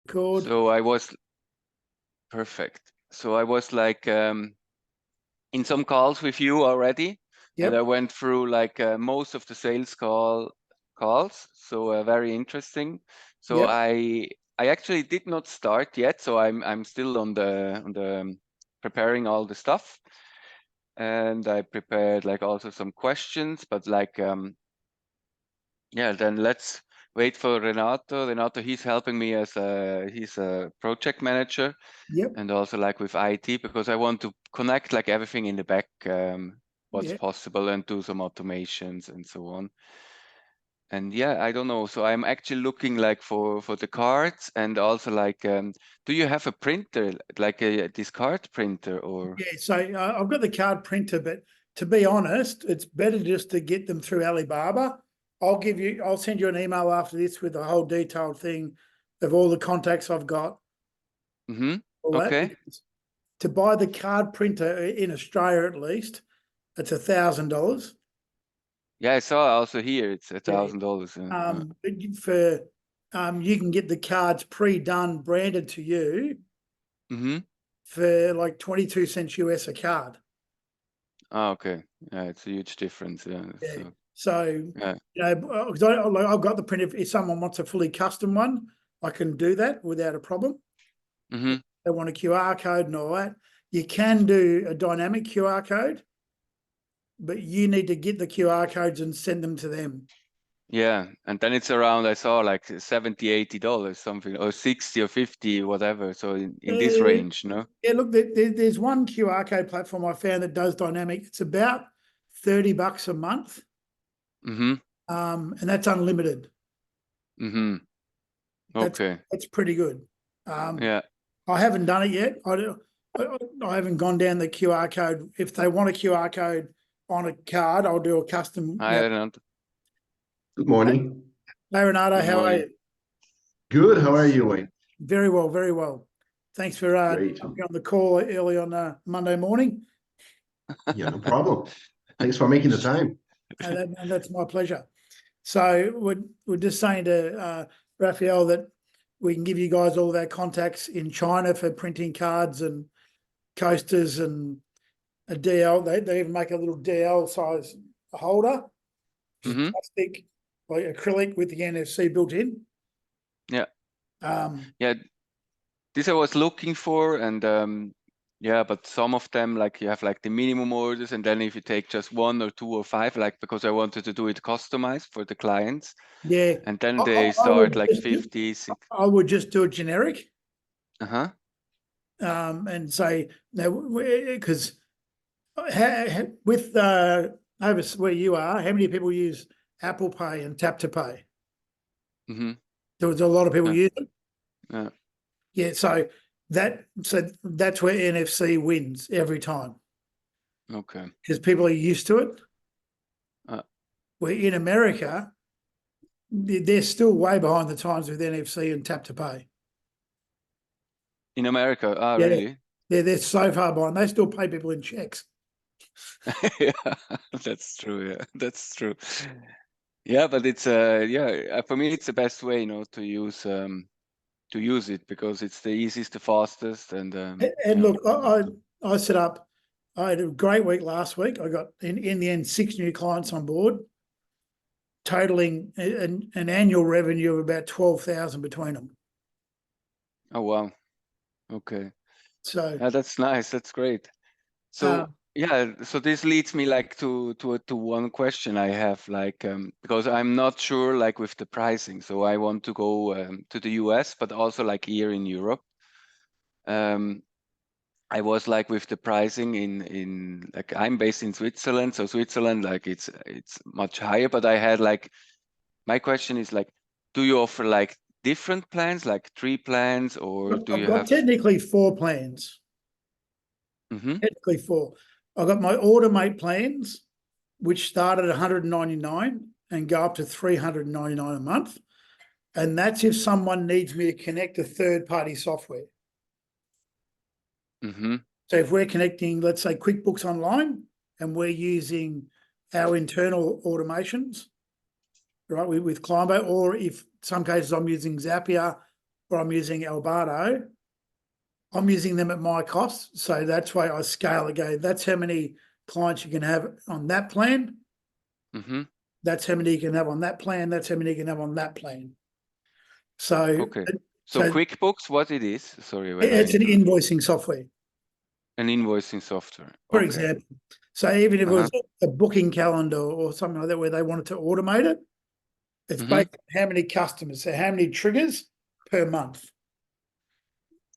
Good. So I was perfect. So I was like in some calls with you already, and I Yep. went through like most of the sales calls. So very interesting. So Yep. I actually did not start yet. So I'm still on the preparing all the stuff, and I prepared like also some questions, but like yeah, then let's wait for Renato. Renato, he's helping me as he's a project manager Yep. and also like with IT, because I want to connect like everything in the back, what's Yeah. possible, and do some automations and so on. And yeah, I don't know. So I'm actually looking like for the cards, and also like, do you have a printer, like this card printer, or? Yeah. So I've got the card printer, but to be honest, it's better just to get them through Alibaba. I'll send you an email after this with the whole detailed thing of all the contacts I've got, Mm-hmm. all that. Okay. Because to buy the card printer in Australia, at least, it's $1,000. Yeah, I saw also here it's Yeah. $1,000. For you can get the cards pre-done, branded to you Mm-hmm. for like 22 cents US a card. Oh, okay. Yeah, it's a huge difference. Yeah. Yeah. So So, yeah. because I've got the print. If someone wants a fully custom one, I can do that without a problem. Mm-hmm. They want a QR code and all that. You can do a dynamic QR code, but you need to get the QR codes and send them to them. Yeah, and then it's around, I saw like $70, $80 something, or 60 or 50, whatever. So in this Yeah, range, no? yeah. Look, there's one QR code platform I found that does dynamic. It's about $30 a month, Mm-hmm. and that's unlimited. Mm-hmm. That's Okay. that's pretty good. Yeah. I haven't done it yet. I haven't gone down the QR code. If they want a QR code on a card, I'll do a custom. I don't know. Good morning. Hey, Renato, Good how are morning. you? Good. How are you, Wayne? Very well, very well. Thanks for Great. jumping on the call early on Monday morning. Yeah, no problem. Thanks for making the time. And that's my pleasure. So we're just saying to Rafeal that we can give you guys all of our contacts in China for printing cards and coasters and a DL. They even make a little DL size holder, which is Mm-hmm. plastic, like acrylic with the NFC built in. Yeah. Um, Yeah. This I was looking for, and yeah, but some of them, like you have like the minimum orders, and then if you take just one or two or five, like because I wanted to do it customized for the clients, yeah, and then I they would start like 50, 60. I would just do it generic. Uh-huh. And say no, because with over where you are, how many people use Apple Pay and Tap to Pay? Mm-hmm. There was a lot of people Yeah. use it. Yeah. Yeah, so that's where NFC wins every time Okay. because people are used to it. Uh, Where in America, they're still way behind the times with NFC and Tap to Pay. in America. Ah, Yeah, really? they're so far behind. They still pay people in checks. Yeah, that's true. Yeah, that's true. Yeah, but it's yeah, for me it's the best way, to use it because it's the easiest, the fastest, and And yeah. look, I set up. I had a great week last week. I got in the end 6 new clients on board, totaling an annual revenue of about 12,000 between them. Oh wow. Okay. So Yeah, that's nice. That's great. So yeah, so this leads me like to one question I have, like because I'm not sure like with the pricing. So I want to go to the US, but also like here in Europe. I was like with the pricing in like I'm based in Switzerland, so Switzerland like it's much higher. But I had like my question is like, do you offer like different plans, like 3 plans, or do I've you got have? technically 4 plans. Mm-hmm. Technically 4. I've got my Automate plans, which start at 199 and go up to 399 a month. And that's if someone needs me to connect to third-party software. Mm-hmm. So if we're connecting, let's say, QuickBooks Online, and we're using our internal automations, right, with Climbo, or if some cases I'm using Zapier or I'm using Albardo, I'm using them at my cost. So that's why I scale it. Go, that's how many clients you can have on that plan. Mm-hmm. That's how many you can have on that plan. That's how many you can have on that plan. So, Okay. So QuickBooks, what it is? Sorry, when it's an interrupt. invoicing software, An invoicing software. for Okay. example. So even if it was a booking calendar or something like that where they wanted to automate it, it's based on how many customers, so how many triggers per month.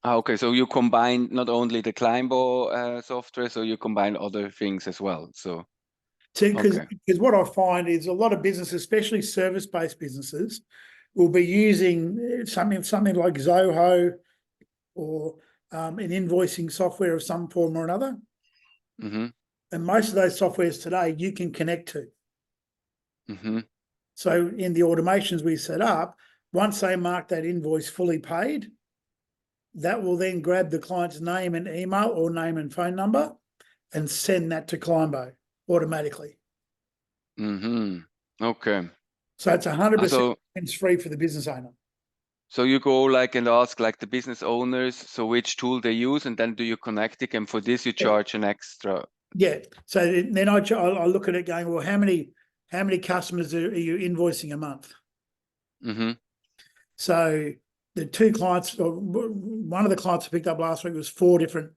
Okay, so you combine not only the Climbo software, so you combine other things as well. So Because what I find is a lot of businesses, especially service-based businesses, will be using something like Zoho or an invoicing software of some form or another. And most of those softwares today you can connect to. So in the automations we set up, once they mark that invoice fully paid, that will then grab the client's name and email or name and phone number and send that to Climbo automatically. Okay. So it's 100% So free for the business owner. So you go like and ask like the business owners, so which tool they use, and then do you connect it? And for this you charge an extra. Yeah. So then I look at it going, well, how many customers are you invoicing a month? So the two clients, or one of the clients I picked up last week was 4 different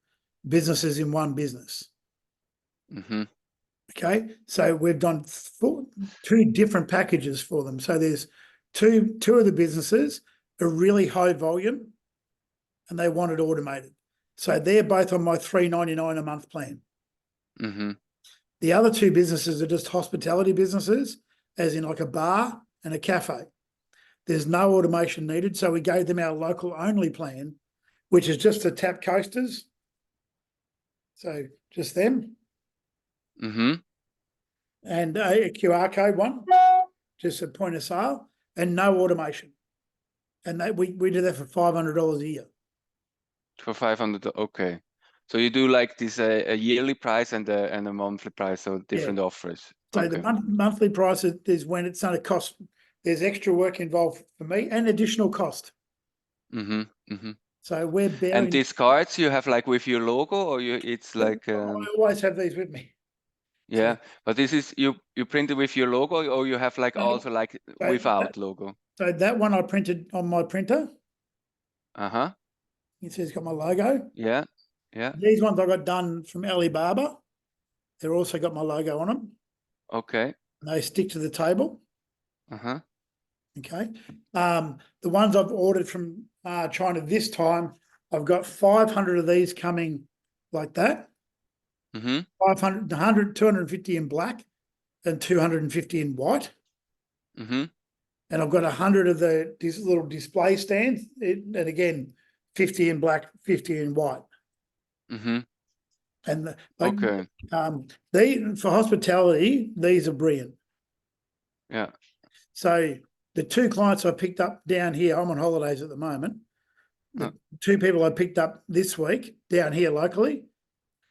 businesses in one business. Okay. So we've done 2 different packages for them. So there's two of the businesses are really high volume and they want it automated. So they're both on my $3.99 a month plan. The other 2 businesses are just hospitality businesses, as in like a bar and a cafe. There's no automation needed. So we gave them our local only plan, which is just the tap coasters. So just them. And a QR code one, just a point of sale, and no automation. And we do that for $500 a year. For 500, okay. So you do like this a yearly price and a monthly price, so different offers. So the monthly price is when it's going to cost. There's extra work involved for me and additional cost. So we're bearing. And these cards you have like with your logo, or it's like. I always have these with me. Yeah, but this is you print it with your logo, or you have like also like without logo. So that one I printed on my printer. It says got my logo. Yeah. These ones I got done from Alibaba. They're also got my logo on them. Okay. And they stick to the table. Okay. The ones I've ordered from China this time, I've got 500 of these coming like that. 500, 100, 250 in black and 250 in white. And I've got 100 of these little display stands, and again, 50 in black, 50 in white. And for hospitality, these are brilliant. Yeah. So the 2 clients I picked up down here, I'm on holidays at the moment. The 2 people I picked up this week down here locally,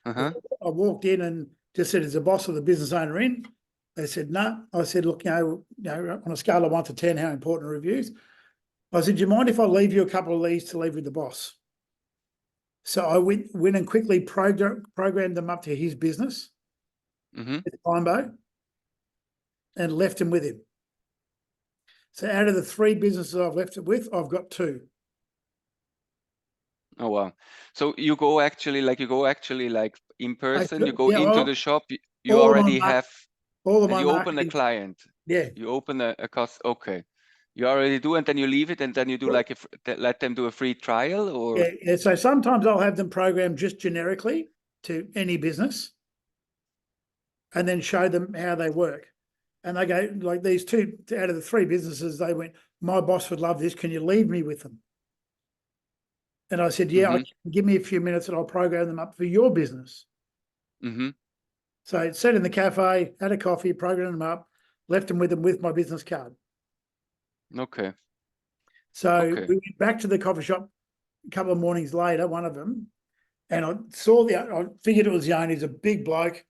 I walked in and just said, is the boss or the business owner in? They said, no. I said, look, on a scale of 1 to 10, how important are reviews? I said, do you mind if I leave you a couple of these to leave with the boss? So I went and quickly programmed them up to his business, Climbo, and left them with him. So out of the 3 businesses I've left it with, I've got 2. Oh wow! So you go actually like in person. You go into the shop. You already have. All of and my you marketing. Open a client. Yeah. You open a cost. Okay. You already do, and then you leave it, and then you do like let them do a free trial, or. Yeah. So sometimes I'll have them programmed just generically to any business, and then show them how they work. And they go like these 2 out of the 3 businesses. They went, my boss would love this. Can you leave me with them? And I said, yeah, give me a few minutes and I'll program them up for your business. So I sat in the cafe, had a coffee, programmed them up, left them with my business card. Okay. So we went back to the coffee shop a couple of mornings later, one of them, and I figured it was the owner. He's a big bloke,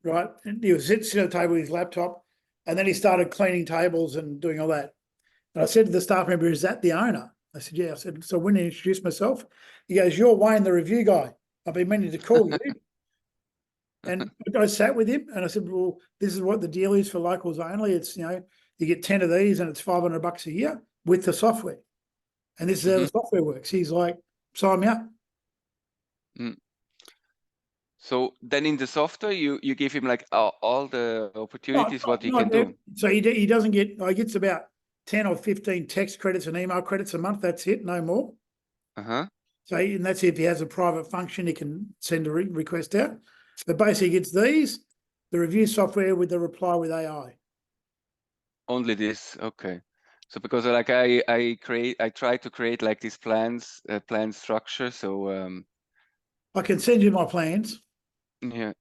right? And he was sitting at the table with his laptop, and then he started cleaning tables and doing all that. And I said to the staff member, is that the owner? I said, yeah. I said, so when I introduced myself, he goes, you're Wayne, the review guy. I've been meaning to call you. And I sat with him and I said, well, this is what the deal is for locals only. It's, you know, you get 10 of these and it's $500 a year with the software. And this is how the software works. He's like, sign me up. So then in the software, you give him like all the opportunities, what he can do. So he doesn't get, he gets about 10 or 15 text credits and email credits a month. That's it, no more. So, and that's if he has a private function, he can send a request out. But basically he gets these, the review software with the reply with AI. Only this, okay. So because like I try to create like these plans, plan structure. So I can send you my plans. yeah,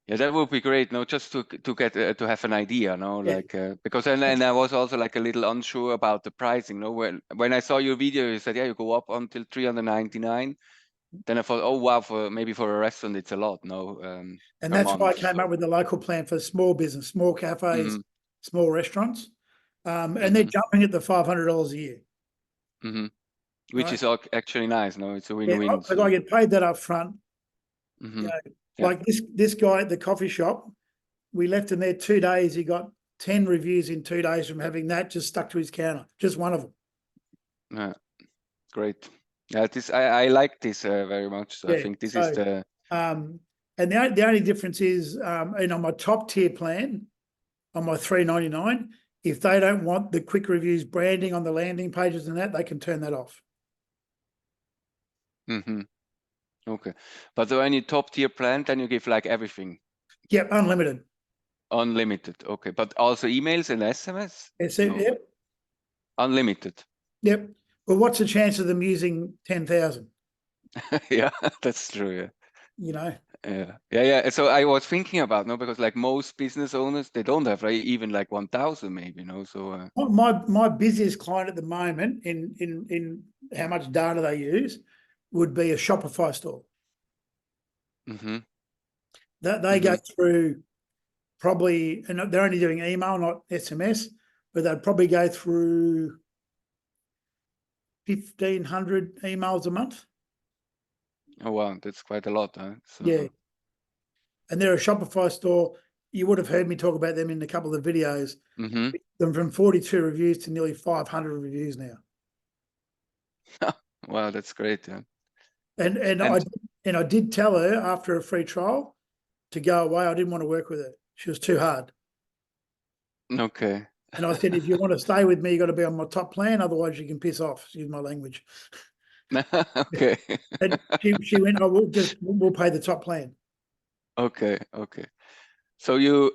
that would be great. No, just to get to have an idea. No, Yeah. like because and I was also like a little unsure about the pricing. No, when I saw your video, you said yeah, you go up until 399. Then I thought, oh wow, maybe for a restaurant it's a lot. No, And per that's why I month, came so. up with the local plan for small business, small cafes, small restaurants. And they're jumping at the $500 a year. Which right? is actually nice. No, it's a win-win. Yeah, because So. I get paid that up front. You know, like this guy at the coffee shop, we left him there 2 days. He got 10 reviews in 2 days from having that just stuck to his counter, just one of them. Yeah, great. Yeah, I like this very much. So I think this is the. And the only difference is, and on my top tier plan, on my $3.99, if they don't want the quick reviews branding on the landing pages and that, they can turn that off. Okay, but the any top tier plan, then you give like everything. Yep, unlimited. Unlimited. Okay, but also emails and SMS. No. Yep. Unlimited. Yep. Well, what's the chance of them using 10,000? Yeah, that's true. Yeah. You know. Yeah. So I was thinking about because like most business owners, they don't have even like 1,000 maybe. So my busiest client at the moment in how much data they use would be a Shopify store. They go through probably, and they're only doing email, not SMS, but they'd probably go through 1,500 emails a month. Oh wow, that's quite a lot, huh? So. Yeah. And they're a Shopify store. You would have heard me talk about them in a couple of videos. Them from 42 reviews to nearly 500 reviews now. Wow, that's great. Yeah. And I did tell her after a free trial to go away. I didn't want to work with her. She was too hard. Okay. And I said, if you want to stay with me, you got to be on my top plan. Otherwise, you can piss off. Excuse my language. Okay. And she went, we'll pay the top plan. Okay. So you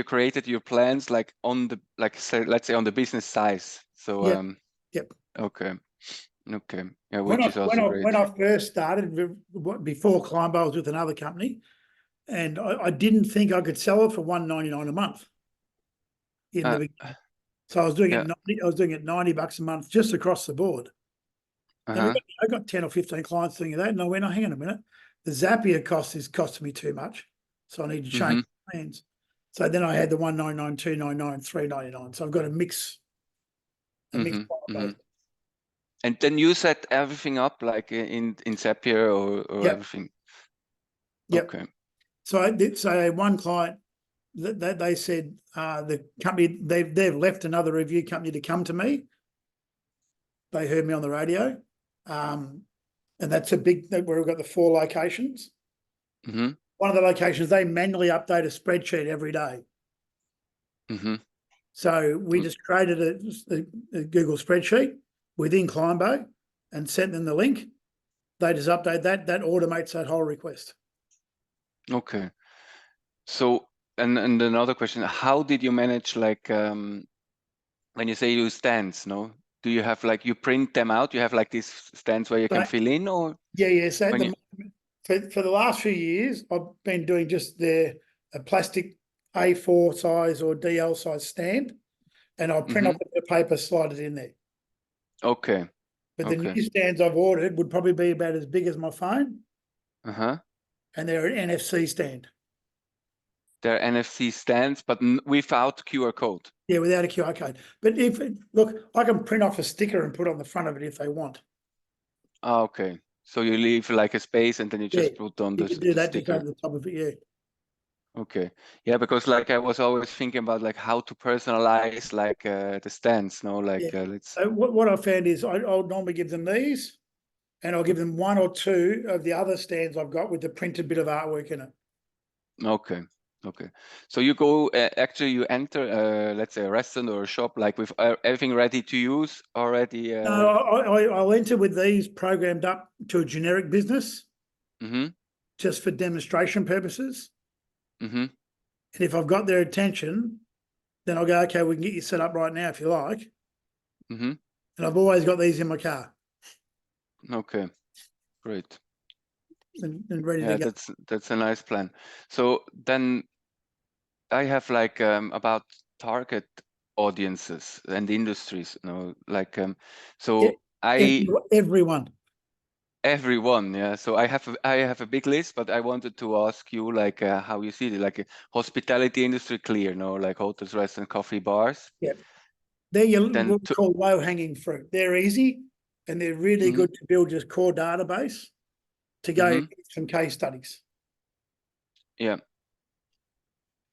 created your plans like on the say let's say on the business size. So Yep. Okay. Yeah, which is also great. When I first started before Climbo, I was with another company, and I didn't think I could sell it for $199 a month in the beginning. So I was doing it $90 a month just across the board. And I got 10 or 15 clients doing that, and I went, oh, hang on a minute, the Zapier cost is costing me too much, so I need to change plans. So then I had the $199, $299, $399. So I've got a mix. And then you set everything up like in Zapier or everything. Yep. Okay. So I did say one client that they said the company they've left another review company to come to me. They heard me on the radio, and that's where we've got the 4 locations. One of the locations they manually update a spreadsheet every day. So we just created a Google spreadsheet within Climbo and sent them the link. They just update that automates that whole request. Okay. So and another question, how did you manage like when you say you use stands, do you have like you print them out? You have like these stands where you can fill in, or? Yeah. So for the last few years, I've been doing just a plastic A4 size or DL size stand, and I'll print off the paper, slide it in there. Okay. But the new stands I've ordered would probably be about as big as my phone. And they're an NFC stand. They're NFC stands, but without QR code. Yeah, without a QR code. But look, I can print off a sticker and put on the front of it if they want. Ah, okay. So you leave like a space and then you just Yeah, put on you the, can do the that just sticker. over the top of it, yeah. Okay. Yeah, because like I was always thinking about like how to personalize like the stands, no? Like Yeah. let's. So what I found is I'll normally give them these, and I'll give them one or two of the other stands I've got with the printed bit of artwork in it. Okay. Okay. So you go actually you enter let's say a restaurant or a shop like with everything ready to use already. No, I'll enter with these programmed up to a generic business Mm-hmm. just for demonstration purposes. Mm-hmm. And if I've got their attention, then I'll go, okay, we can get you set up right now if you like. Mm-hmm. And I've always got these in my car Okay. Great. and ready Yeah, to go. that's a nice plan. So then I have like about target audiences and industries, you know, like so Everyone. everyone, yeah. So I have a big list, but I wanted to ask you like how you see it, like hospitality industry clear, no, like hotels, restaurants, coffee, bars. Yeah. They're your Then what we call low hanging fruit. They're easy and they're really good to build just core database to go some case studies. Yeah.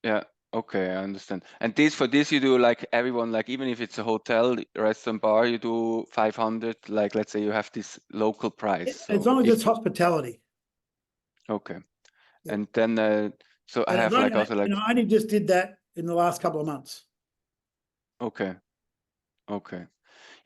Yeah. Okay, I understand. And for this you do like everyone, like even if it's a hotel, restaurant, bar, you do 500, like let's say you have this local price. So As long as if it's hospitality. okay. Yeah. And then so I And have like also like I only just did that in the last couple of months. okay. Okay.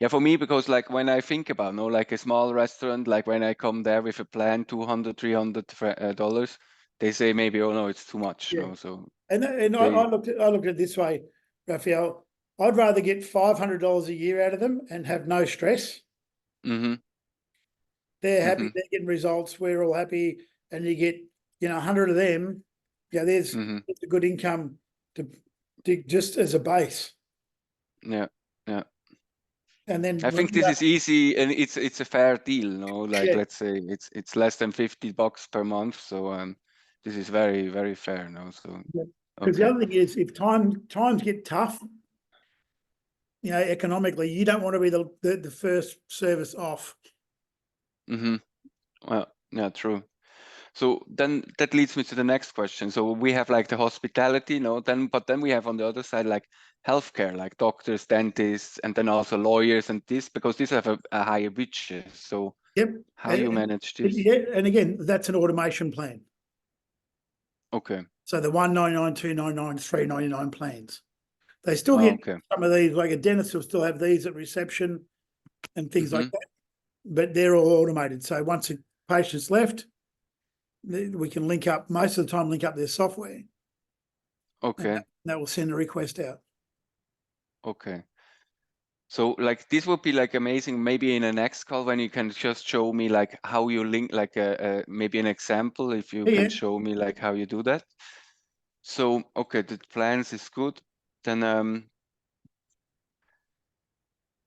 Yeah, for me, because like when I think about no, like a small restaurant, like when I come there with a plan, $200, $300, they say maybe, oh no, it's too much. Yeah. No, so And I looked at it this way, Rafeal. I'd rather get $500 a year out of them and have no stress. mm-hmm. They're happy, Mm-hmm. they're getting results, we're all happy, and you get 100 of them. Yeah, there's a good income to just as a base. Yeah, yeah. And then I think this is easy and it's a fair deal, no? Like yeah. let's say it's less than $50 per month, so this is very, very fair, no? So Because the other thing is, if times get tough, economically, you don't want to be the first service off. mm-hmm. Well, yeah, true. So then that leads me to the next question. So we have like the hospitality, no? But then we have on the other side like healthcare, like doctors, dentists, and then also lawyers and this, because these have a higher budget. So Yep. how you manage this? Yeah, and again, that's an automation plan. Okay. So the $199, $299, $399 plans. They still get some of these, like a dentist will still have these at reception and things like that, but they're all automated. So once a patient's left, we can link up, most of the time, link up their software. Okay. And that will send a request out. Okay. So like this would be like amazing, maybe in a next call when you can just show me like how you link, like maybe an example, if you can show me like how you do that. So, okay, the plans is good. Then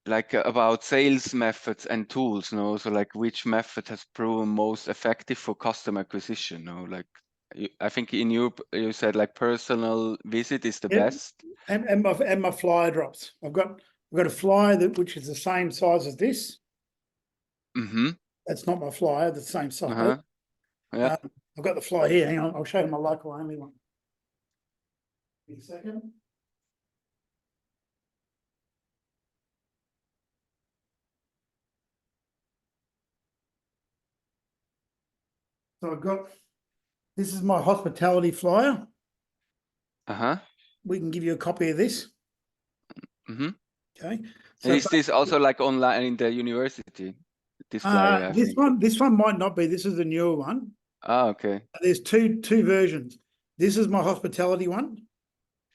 like about sales methods and tools, no? So like which method has proven most effective for customer acquisition, no? Like I think in Europe you said like personal visit is the best. And my flyer drops. I've got a flyer which is the same size as this. Mm-hmm. That's not my flyer, the same size. Yeah. I've got the flyer here. Hang on, I'll show you my local only one. Give me a second. So I've got, this is my hospitality flyer. We can give you a copy of this. Mm-hmm. Okay. So is this also like online in the university? This flyer, this one might not be. This is the newer one. Okay. There's two versions. This is my hospitality one.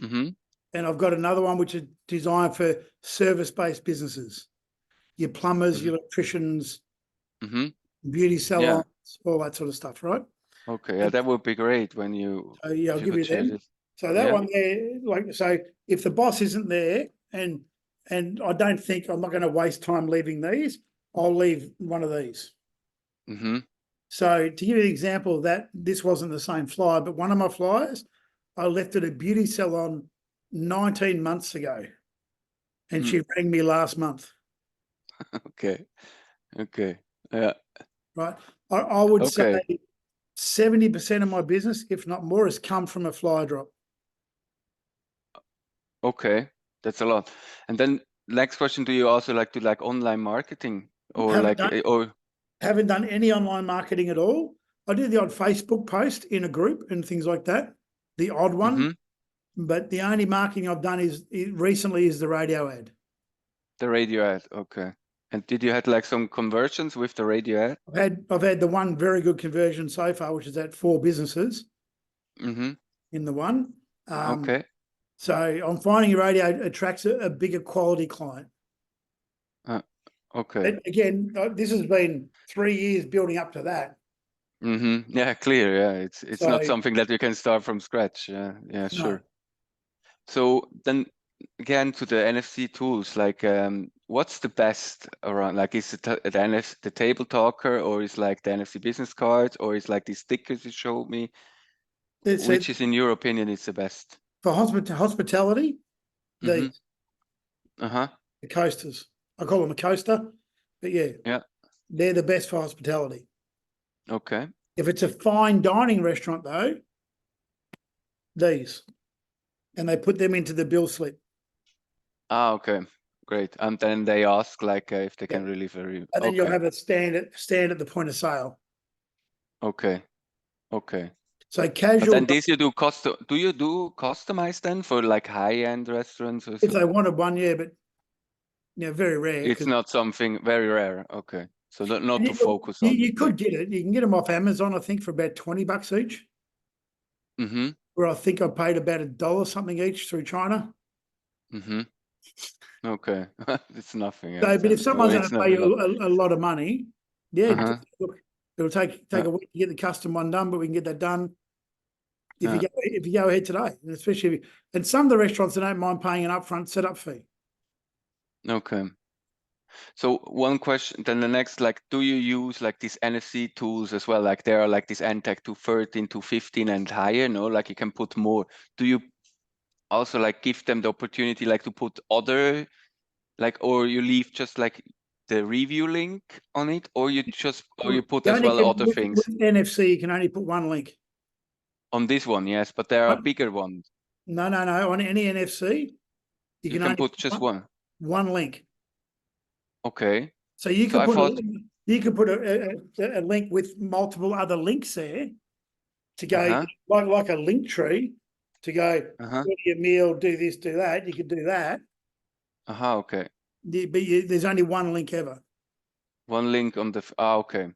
Mm-hmm. And I've got another one which is designed for service-based businesses. Your plumbers, your electricians, beauty salons, all that sort of stuff, right? Okay, yeah, that would be great when you. So yeah, I'll give you them. This. So that one there, like, so if the boss isn't there, and I don't think I'm not going to waste time leaving these, I'll leave one of these. Mm-hmm. So to give you an example of that, this wasn't the same flyer, but one of my flyers, I left at a beauty salon 19 months ago, and she rang me last month. Okay. Okay. Yeah. Right. I would Okay. say 70% of my business, if not more, has come from a fly drop. Okay. That's a lot. And then next question, do you also like to like online marketing or Haven't like done- or Haven't done any online marketing at all. I do the odd Facebook post in a group and things like that, the odd one. But the only marketing I've done recently is the radio ad. the radio ad? Okay. And did you had like some conversions with the radio ad? I've had the one very good conversion so far, which is at 4 businesses Mm-hmm. in the one. Okay. So I'm finding radio attracts a bigger quality client. Okay. But again, this has been 3 years building up to that. Mm-hmm. Yeah, clear. Yeah, it's So, not something that you can start from scratch. Yeah, yeah, no. sure. So then again to the NFC tools, like what's the best around? Like is it the table talker, or is like the NFC business cards, or is like these stickers you showed me? Which is in your opinion is the best? For hospitality, Mm-hmm. the coasters. I call them a coaster, but Yeah. they're the best for hospitality. Okay. If it's a fine dining restaurant, though, these, and they put them into the bill slip. Ah, okay, great. And then they ask like if they can Yeah. really very. And then Okay. you'll have a stand at the point of sale. Okay. Okay. So But casual, then this you do custom. Do you do customize then for like high-end restaurants or if so? they wanted one, yeah, but very rare. It's not something very rare. Okay. So not to focus on. You could get it. You can get them off Amazon, I think, for about $20 each. Mm-hmm. Where I think I paid about $1 something each through China. Mm-hmm. Okay. It's nothing So, else. but if someone's going It's to not pay a lot. a lot of money, Uh-huh. look, it'll take a week to get the custom one done, but we can get that done if you go ahead today, and especially and some of the restaurants that don't mind paying an upfront setup fee. Okay. So one question, then the next, like, do you use like these NFC tools as well? Like there are like this NTAC 213, 215 and higher, no? Like you can put more. Do you also like give them the opportunity like to put other, like, or you leave just like the review link on it, or you put as well other things? With NFC, you can only put one link. On this one, yes, but there are bigger ones. No. On any NFC, you can put just one link. Okay. So you could put a link with multiple other links there to go like a link tree to go order your meal, do this, do that. You could do that. Okay. But there's only one link ever. One link on the okay.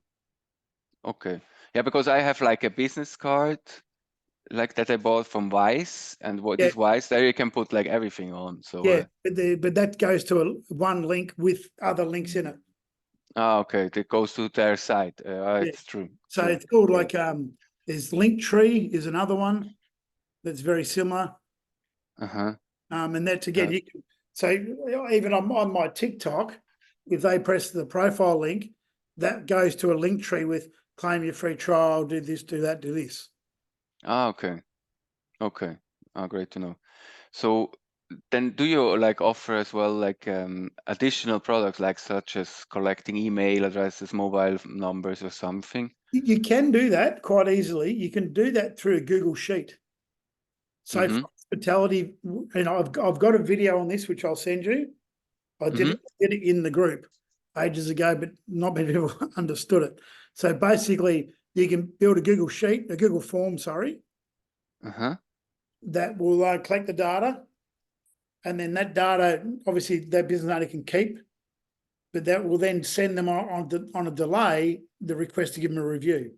Okay. Yeah, because I have like a business card like that I bought from Wise, and this Wise there you can put like everything on. So but that goes to one link with other links in it. Okay, that goes to their site. It's true. So it's called like there's Linktree is another one that's very similar. And that's again you can, so even on my TikTok, if they press the profile link, that goes to a Linktree with claim your free trial, do this, do that, do this. Okay. Okay. Great to know. So then do you like offer as well like additional products like such as collecting email addresses, mobile numbers or something? You can do that quite easily. You can do that through a Google Sheet. So for hospitality, and I've got a video on this which I'll send you. I did it in the group ages ago, but not many people understood it. So basically, you can build a Google Sheet, a Google form, that will collect the data, and then that data, obviously, that business owner can keep, but that will then send them on a delay the request to give them a review.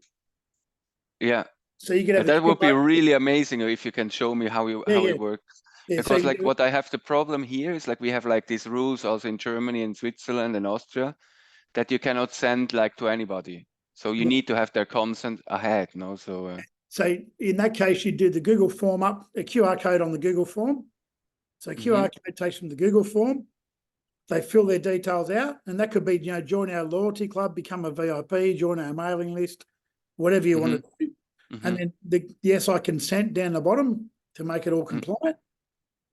Yeah. So you could have that would be really amazing if you can show me how it works. Yeah, because so like what I have the problem here is like we have like these rules also in Germany and Switzerland and Austria that you cannot send like to anybody. So you need to have their consent ahead, no? So in that case, you do the Google form up, a QR code on the Google form. So QR code takes from the Google form. They fill their details out, and that could be, join our loyalty club, become a VIP, join our mailing list, whatever you want to do. And then the yes, I consent down the bottom, to make it all compliant.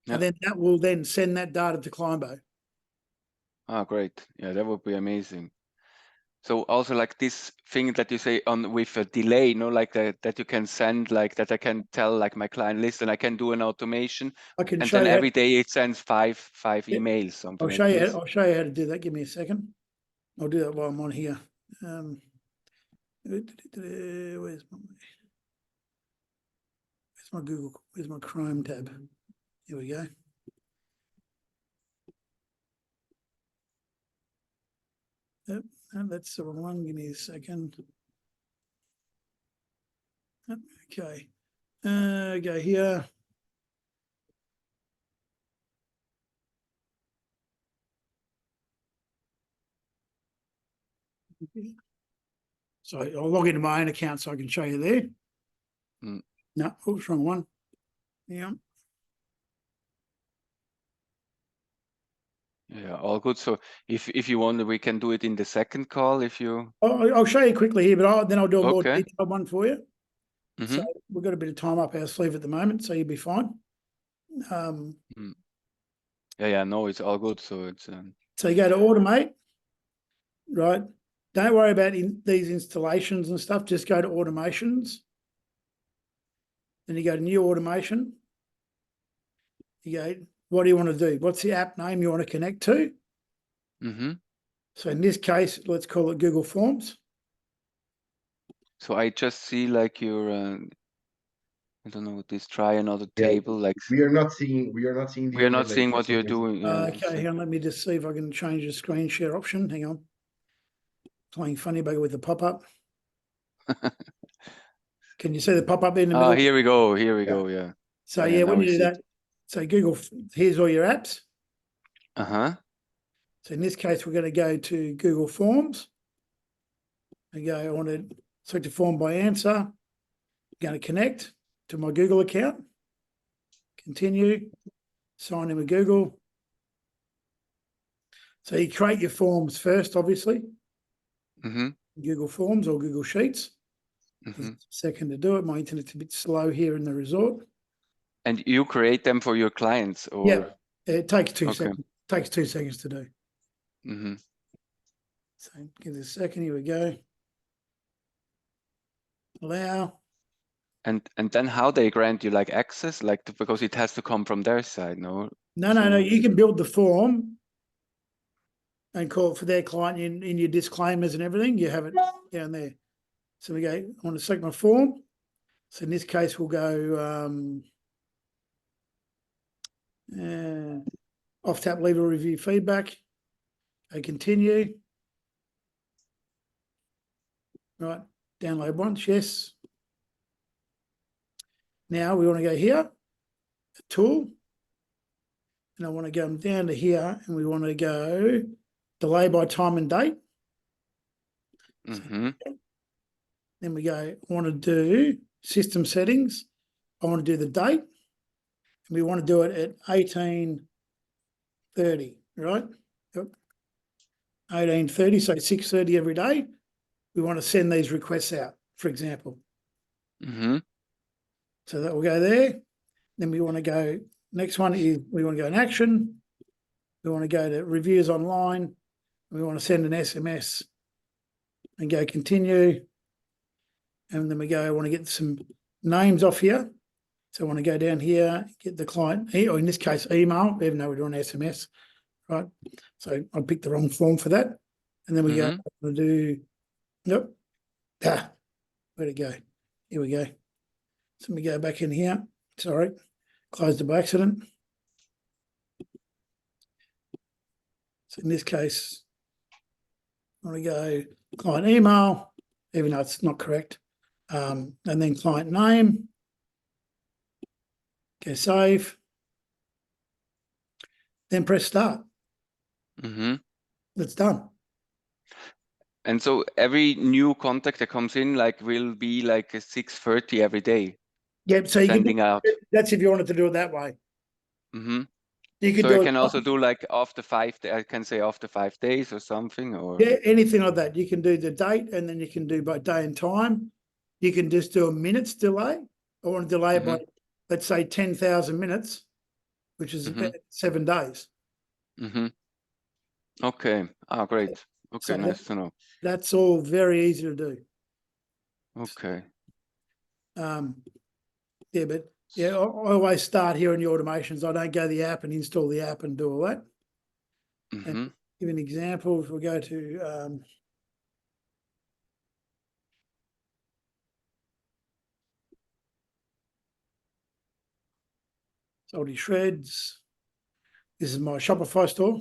Yeah. And then that will then send that data to Climbo. Ah, great. Yeah, that would be amazing. So also like this thing that you say on with a delay, like that you can send, like that I can tell like my client list and I can do an automation, I can and show then you. every day it sends five Yeah. emails, something I'll like show you. this. I'll show you how to do that. Give me a second. I'll do that while I'm on here. Where's my Google? Where's my Chrome tab? Here we go. Yep, no, that's the wrong one. Give me a second. Yep, okay. Go here. So I'll log into my own account so I can show you there. Mm. No, oops, wrong one. Yeah. Yeah, all good. So if you want, we can do it in the second call if you. I'll show you quickly here, but then I'll do a more Okay. detailed one for you. Mm-hmm. So we've got a bit of time up our sleeve at the moment, so you'll be fine. Yeah, no, it's all good. So it's So you go to automate, right? Don't worry about these installations and stuff. Just go to automations. Then you go to new automation. You go, what do you want to do? What's the app name you want to connect to? mm-hmm. So in this case, let's call it Google Forms. So I just see like your I don't know, this try another Yeah, table, like we are not seeing the we are not overlay seeing for what some you're reason. doing. Yeah, Okay, hang on, let me just see if I can change the screen share option. Hang on. Playing funny bugger with the pop-up. Can you see the pop-up in the middle? here we go. Here we Yeah. go. Yeah. So Yeah, when now you we do see that, so Google, here's all your apps. Uh-huh. So in this case, we're going to go to Google Forms. And go, I want to select a form by answer. I'm going to connect to my Google account. Continue. Sign in with Google. So you create your forms first, obviously. Mm-hmm. Google Forms or Google Sheets. Mm-hmm. Just a second to do it. My internet's a bit slow here in the resort. And you create them for your clients, or? Yeah, it takes 2 Okay. seconds. It takes 2 seconds to do. Mm-hmm. So give it a second. Here we go. Allow. And then how they grant you like access, like because it has to come from their side, no? No. You can build the form and call it for their client in your disclaimers and everything. You have it down there. So we go, I want to select my form. So in this case, we'll go off tap, leave a review feedback. I continue. Right, download once, yes. Now we want to go here, tool. And I want to go down to here and we want to go delay by time and date. Mm-hmm. Then we go, I want to do system settings. I want to do the date. And we want to do it at 18:30, right? Yep. 18:30, so 6:30 every day. We want to send these requests out, for example. Mm-hmm. So that will go there. Then we want to go, next one is we want to go in action. We want to go to reviews online. We want to send an SMS and go continue. And then we go, I want to get some names off here. So I want to go down here, get the client, or in this case, email, even though we're doing SMS, right? So I picked the wrong form for that. And then we go, I want to do, nope. Where'd it go? Here we go. So we go back in here. Sorry, closed it by accident. So in this case, I want to go client email, even though it's not correct. And then client name. Go save. Then press start. Mm-hmm. It's done. And so every new contact that comes in, like, will be like a 6:30 every day. Yep. So you sending can, out. that's if you wanted to do it that way. Mm-hmm. You could So do I it. can also do like after 5 days, I can say after 5 days or something, or Yeah, anything like that. You can do the date and then you can do by day and time. You can just do a minute's delay. I want to delay it by let's say 10,000 minutes, which is about 7 days. Okay. Ah, great. Okay, So nice to know. that's all very easy to do. Okay. Yeah, but yeah, I always start here in the automations. I don't go to the app and install the app and do all that. And give an example. If we go to Salty Shreds. This is my Shopify store.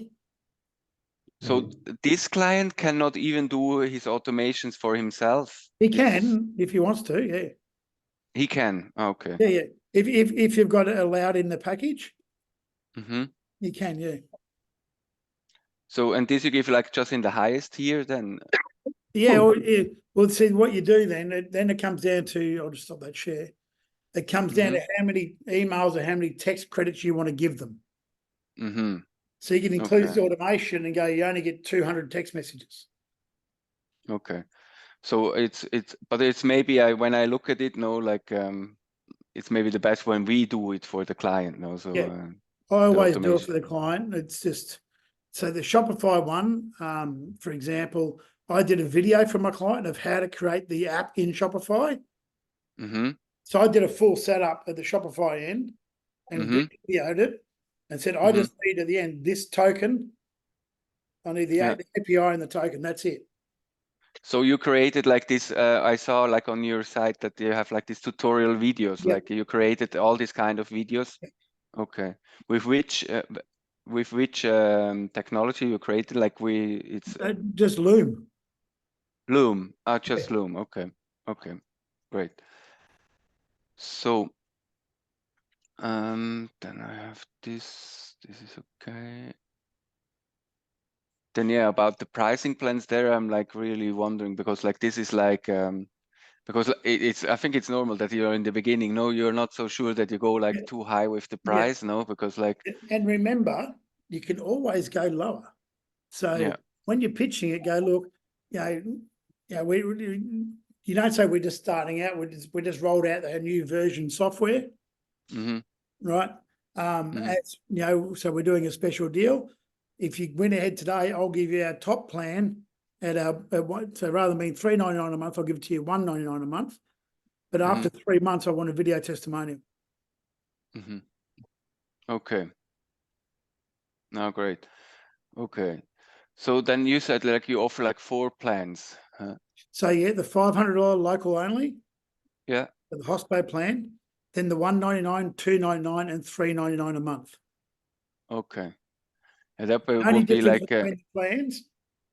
So this client cannot even do his automations for himself. He can if he wants to. Yeah. He can. Okay. Yeah, yeah. If you've got it allowed in the package, you can. Yeah. So, and this you give like just in the highest tier then? Yeah. Well, see what you do then it comes down to, I'll just stop that share. It comes down to how many emails or how many text credits you want to give them. So you can include the automation and go, you only get 200 text messages. Okay. So but it's maybe when I look at it, like it's maybe the best when we do it for the client. No, so yeah. I always do it for the client. It's just, so the Shopify one, for example, I did a video for my client of how to create the app in Shopify. So I did a full setup at the Shopify end and videoed it and said, I just need at the end this token. I need the API and the token. That's it. So you created like this, I saw like on your site that you have like these tutorial videos, like you created all these kind of videos. Okay. With which technology you created? Like it's just Loom. Loom. Just Loom. Okay. Okay. Great. So then I have this. This is okay. Then yeah, about the pricing plans there, I'm like really wondering because like this is like because it's I think it's normal that you're in the beginning. No, you're not so sure that you go like too high with the price. No, because like and remember, you can always go lower. So when you're pitching it, go look, you don't say we're just starting out. We just rolled out a new version software, right? As you know, so we're doing a special deal. If you went ahead today, I'll give you our top plan so rather than being $3.99 a month, I'll give it to you $1.99 a month. But after 3 months, I want a video testimonial. Okay. No, great. Okay. So then you said like you offer like 4 plans. So yeah, the $500 local only. Yeah. The hospo plan, then the $1.99, $2.99, and $3.99 a month. Okay. And that would Only be difference like between the plans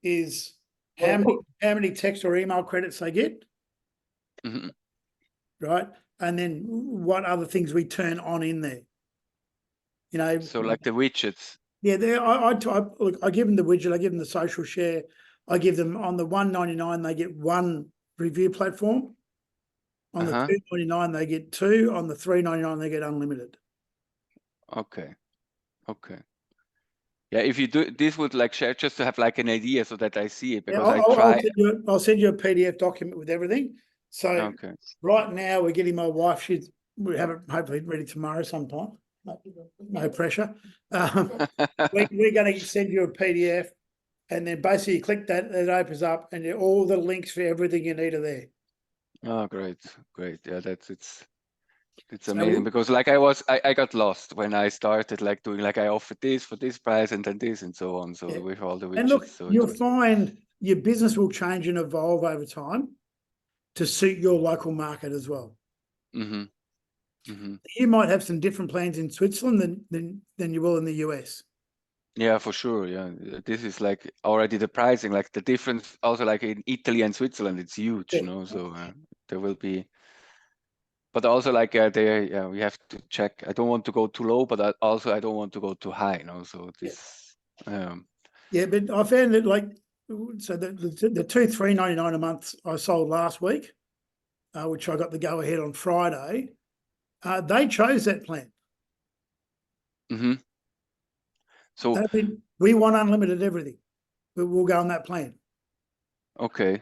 is how many text or email credits they get, right? And then what other things we turn on in there. You know. So like the widgets. Yeah, look, I give them the widget, I give them the social share, I give them on the $1.99 they get 1 review platform. On the $2.99 they get 2. On the $3.99 they get unlimited. Okay. Okay. Yeah, if you do this, would like share just to have like an idea so that I see it because I'll send you a PDF document with everything. So right now we're getting my wife. We have it hopefully ready tomorrow sometime. No pressure. We're going to send you a PDF, and then basically you click that, it opens up, and all the links for everything you need are there. Oh, great. Yeah, it's amazing because like I got lost when I started like doing like I offered this for this price and then this and so on. So with all the widgets. And look, you'll find your business will change and evolve over time to suit your local market as well. You might have some different plans in Switzerland than you will in the US. Yeah, for sure. Yeah, this is like already the pricing, like the difference also like in Italy and Switzerland, it's huge, you know. So there will be, but also like we have to check. I don't want to go too low, but I don't want to go too high, you know. So this, but I found that like, so the 2 $3.99 a month I sold last week, which I got the go ahead on Friday. They chose that plan. So we want unlimited everything, but we'll go on that plan. Okay.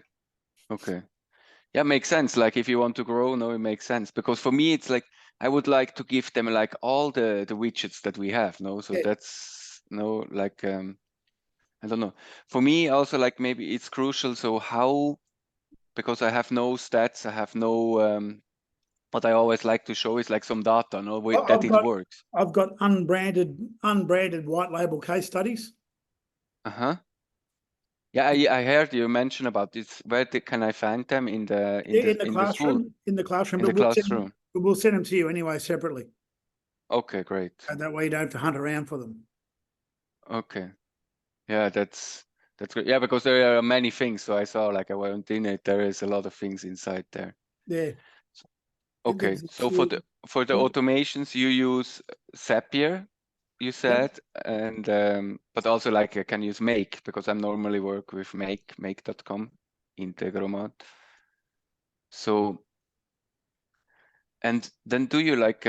Yeah, makes sense. Like if you want to grow, no, it makes sense because for me it's like I would like to give them like all the widgets that we have, no? So Yeah. that's no like I don't know. For me also like maybe it's crucial. So how, because I have no stats, I have no what I always like to show is like some data, no, that it works. I've got unbranded white label case studies. Uh-huh. Yeah, I heard you mention about this. Where can I find them in the school? In the classroom, In the classroom. we'll send them to you anyway separately. Okay, great. And that way you don't have to hunt around for them. Okay. Yeah, that's good. Yeah, because there are many things. So I saw like I went in it, there is a lot of things inside there. Yeah. Okay. So for the automations you use Zapier, you said, and but also like I can use Make because I normally work with make.com, Integromat. So, and then do you like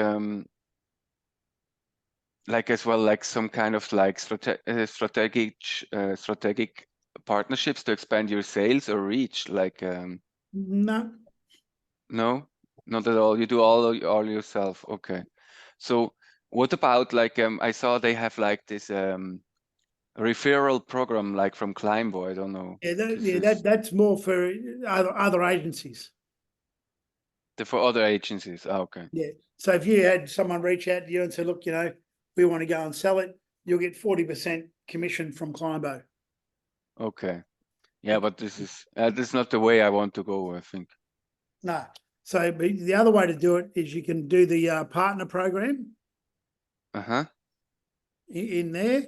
as well like some kind of like strategic partnerships to expand your sales or reach? Like No. no, not at all. You do all yourself. Okay. So what about like I saw they have like this referral program like from Climbo. I don't know. Yeah, that's more for other agencies. For other agencies. Oh, okay. Yeah. So if you had someone reach out to you and say, look, we want to go and sell it, you'll get 40% commission from Climbo. Okay. Yeah, but this is not the way I want to go, I think. No. So the other way to do it is you can do the partner program. Uh-huh. In there.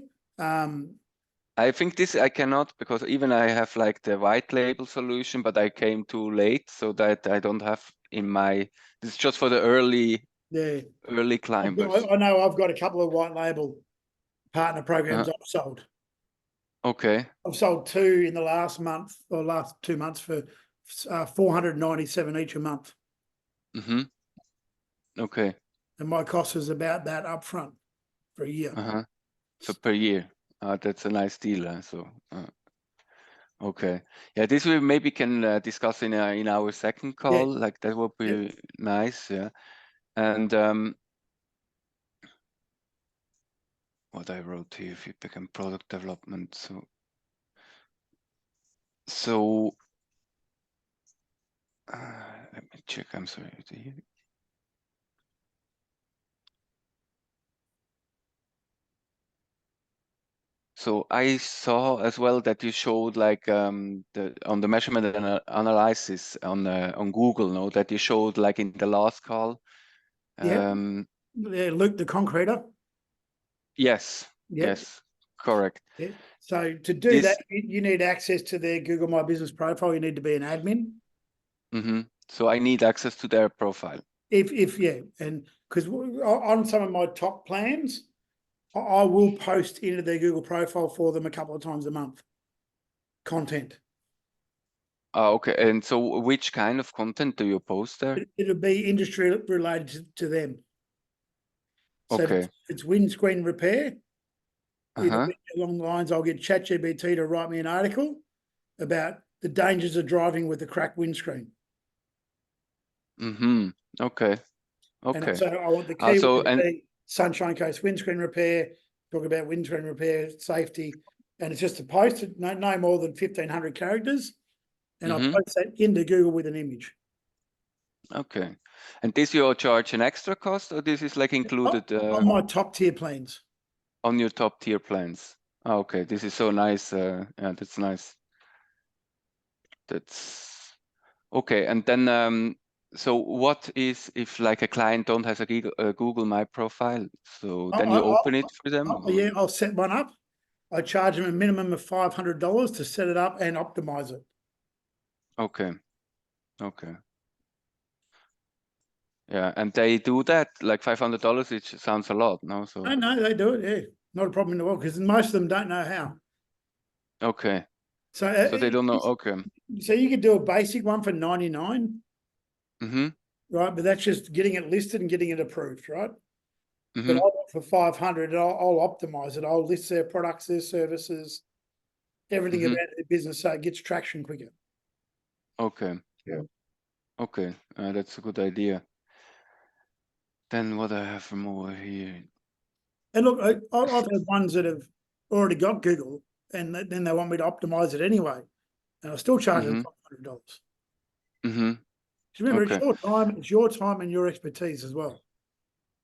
I think this I cannot, because even I have like the white label solution, but I came too late, so that I don't have in my. This is just for the early climbers. I know I've got a couple of white label partner programs I've sold. Okay. I've sold 2 in the last month or last 2 months for 497 each a month. Mm-hmm. Okay. And my cost is about that upfront for a year. Uh-huh. So per year. That's a nice deal. Okay. Yeah, this we maybe can discuss in our second call. Yeah. Like that would be nice. Yeah. And what I wrote here, feedback and product development. So let me check. I'm sorry. So I saw as well that you showed like on the measurement and analysis on Google, no, that you showed like in the last call. Yeah, Luke the concreter. Yes. Yes. Correct. Yeah. So to do that, you need access to their Google My Business profile. You need to be an admin. Mm-hmm. So I need access to their profile. And because on some of my top plans, I will post into their Google profile for them a couple of times a month. Content. Oh, okay. And so which kind of content do you post there? It'll be industry related to them. So okay. if it's windscreen repair, Uh-huh. along the lines, I'll get ChatGPT to write me an article about the dangers of driving with a cracked windscreen. Mm-hmm. Okay. Okay. And so I want the keyword to be Sunshine Coast windscreen repair, talk about windscreen repair, safety, and it's just a post, no more than 1,500 characters, and I'll post that into Google with an image. Okay. And this you charge an extra cost, or this is like included on my top tier plans? On your top tier plans. Oh, okay, this is so nice. Yeah, that's nice. That's okay. And then so what is if like a client don't has a Google My Profile? So then you open it for them? Yeah, I'll set one up. I charge them a minimum of $500 to set it up and optimize it. Okay. Okay. Yeah, and they do that like $500. It sounds a lot, no? So no, they do it. Yeah, not a problem in the world because most of them don't know how. Okay. So they don't know. Okay. So you could do a basic one for 99. Mm-hmm. Right, but that's just getting it listed and getting it approved, right? Mm-hmm. But for 500, I'll optimize it. I'll list their products, their services, everything about their business, so it gets traction quicker. Okay. Yeah. Okay, that's a good idea. Then what I have more here? And look, I've had ones that have already got Google, and then they want me to optimize it anyway, and I still charge them $500. Mm-hmm. Remember, Okay. it's your time and your expertise as well.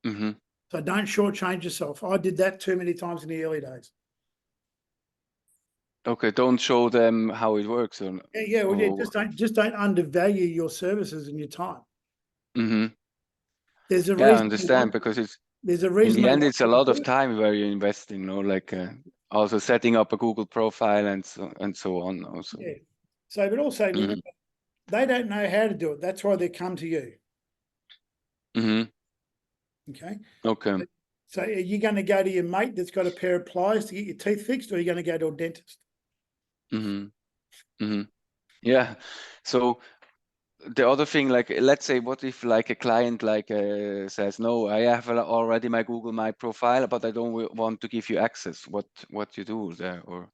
Mm-hmm. So don't shortchange yourself. I did that too many times in the early days. Okay. Don't show them how it works, or Well, yeah, or just don't undervalue your services and your time. mm-hmm. There's a Yeah, I reason. understand, because it's There's a in reason the they end want it's a you to lot do of it. time where you invest in, like also setting up a Google profile and so on also. Yeah. So, but also remember, they don't know how to do it. That's why they come to you. Mm-hmm. Okay. Okay. So are you going to go to your mate that's got a pair of pliers to get your teeth fixed, or are you going to go to a dentist? Mm-hmm. Mm-hmm. Yeah. So the other thing, like, let's say, what if like a client says, no, I have already my Google My Profile, but I don't want to give you access. What you do there, or?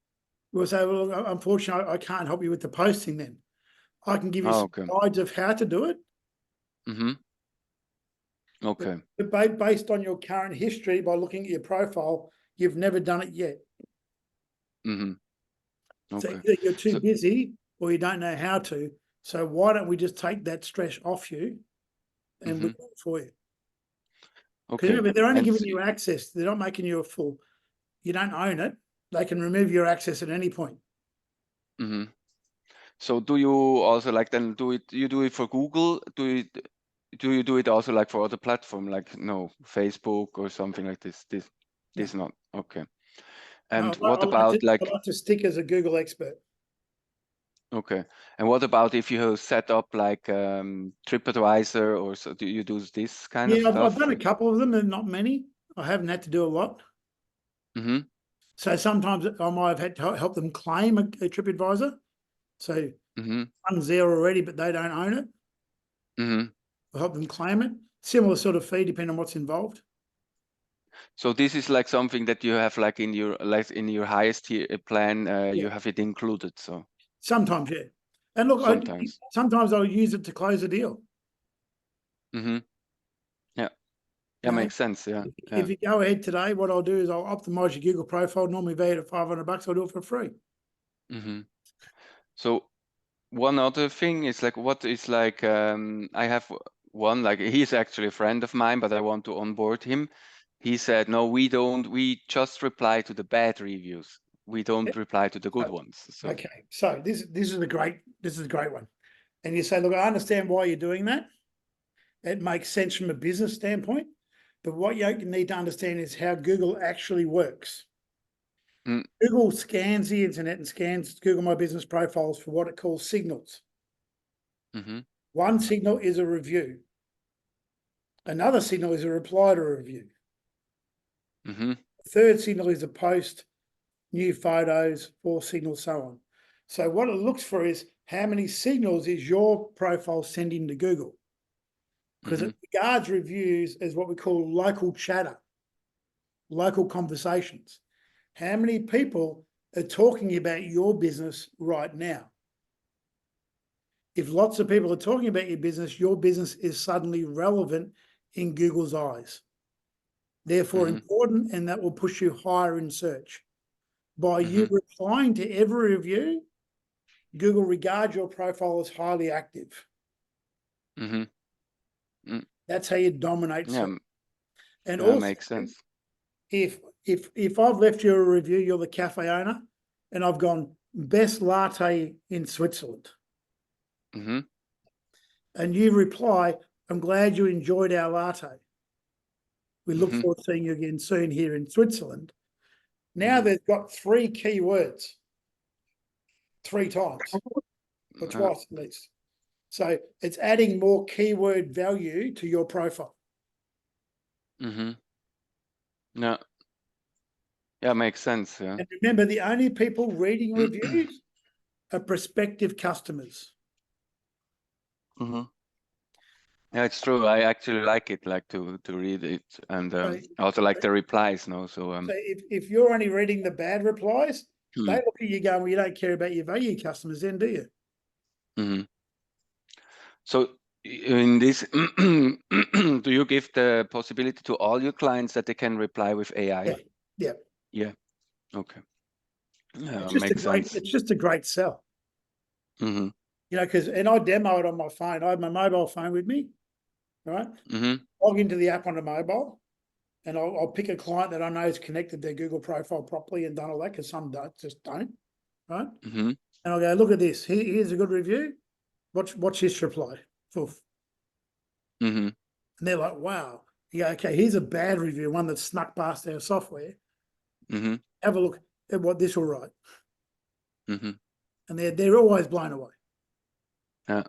We'll say, well, unfortunately, I can't help you with the posting then. I can give you some Okay. guides of how to do it. Mm-hmm. Okay. But based on your current history, by looking at your profile, you've never done it yet. Mm-hmm. So Okay. either you're too So, busy or you don't know how to. So why don't we just take that stress off you and we do it for you? Because okay. remember, they're only And giving you access. They're not making you a fool. You don't own it. They can remove your access at any point. mm-hmm. So do you also like then you do it for Google? Do you do it also like for other platform, like Facebook or something like this? This not okay. And what about I like to stick as a Google expert. okay. And what about if you set up like TripAdvisor, or so do you do this kind of Yeah, I've stuff? done a couple of them and not many. I haven't had to do a lot. Mm-hmm. So sometimes I might have had to help them claim a TripAdvisor. So Mm-hmm. funds there already, but they don't own it. Mm-hmm. I'll help them claim it. Similar sort of fee, depending on what's involved. So this is like something that you have like in your highest tier plan, you have it included. So Sometimes, yeah. And look, sometimes. sometimes I'll use it to close a deal. Mm-hmm. Yeah. Yeah, You know, makes sense. Yeah. if you go ahead today, what I'll do is I'll optimize your Google profile, normally valued at $500. I'll do it for free. Mm-hmm. So one other thing is like, what is like, I have one, like, he's actually a friend of mine, but I want to onboard him. He said, no, we just reply to the bad reviews. We don't reply to the good ones. So Okay, so this is a great one. And you say, look, I understand why you're doing that. It makes sense from a business standpoint. But what you need to understand is how Google actually works. Mm. Google scans the internet and scans Google My Business profiles for what it calls signals. Mm-hmm. One signal is a review. Another signal is a reply to a review. Mm-hmm. The third signal is a post, new photos, fourth signal, so on. So what it looks for is how many signals is your profile sending to Google? Because it regards reviews as what we call local chatter, local conversations. How many people are talking about your business right now? If lots of people are talking about your business is suddenly relevant in Google's eyes. Therefore important, and that will push you higher in search. By you replying to every review, Google regards your profile as highly active. Mm-hmm. Mm. That's how you dominate Yeah, search. And that also, makes sense. if I've left you a review, you're the cafe owner, and I've gone best latte in Switzerland, Mm-hmm. and you reply, I'm glad you enjoyed our latte. We look forward to seeing you again soon here in Switzerland. Now they've got 3 keywords, 3 times, or twice at least. So it's adding more keyword value to your profile. Mm-hmm. Yeah. Yeah, makes sense. Yeah. And remember, the only people reading reviews are prospective customers. Mm-hmm. Yeah, it's true. I actually like it, like to read it, and also like the replies. No, so So if you're only reading the bad replies, they look at you going, well, you don't care about your value customers then, do you? Mm-hmm. So in this, do you give the possibility to all your clients that they can reply with AI? Yeah, yeah. Yeah. Okay. Yeah, It's just a makes great, sense. it's just a great sell. Mm-hmm. You know, and I demo it on my phone. I have my mobile phone with me, right? Mm-hmm. Log into the app on the mobile, and I'll pick a client that I know has connected their Google profile properly and done all that, because some just don't, right? Mm-hmm. And I'll go, look at this. Here's a good review. Watch this reply. Poof. Mm-hmm. And they're like, wow. You go, okay, here's a bad review, one that snuck past our software. Mm-hmm. Have a look at what this will write. Mm-hmm. And they're always blown away. Yeah.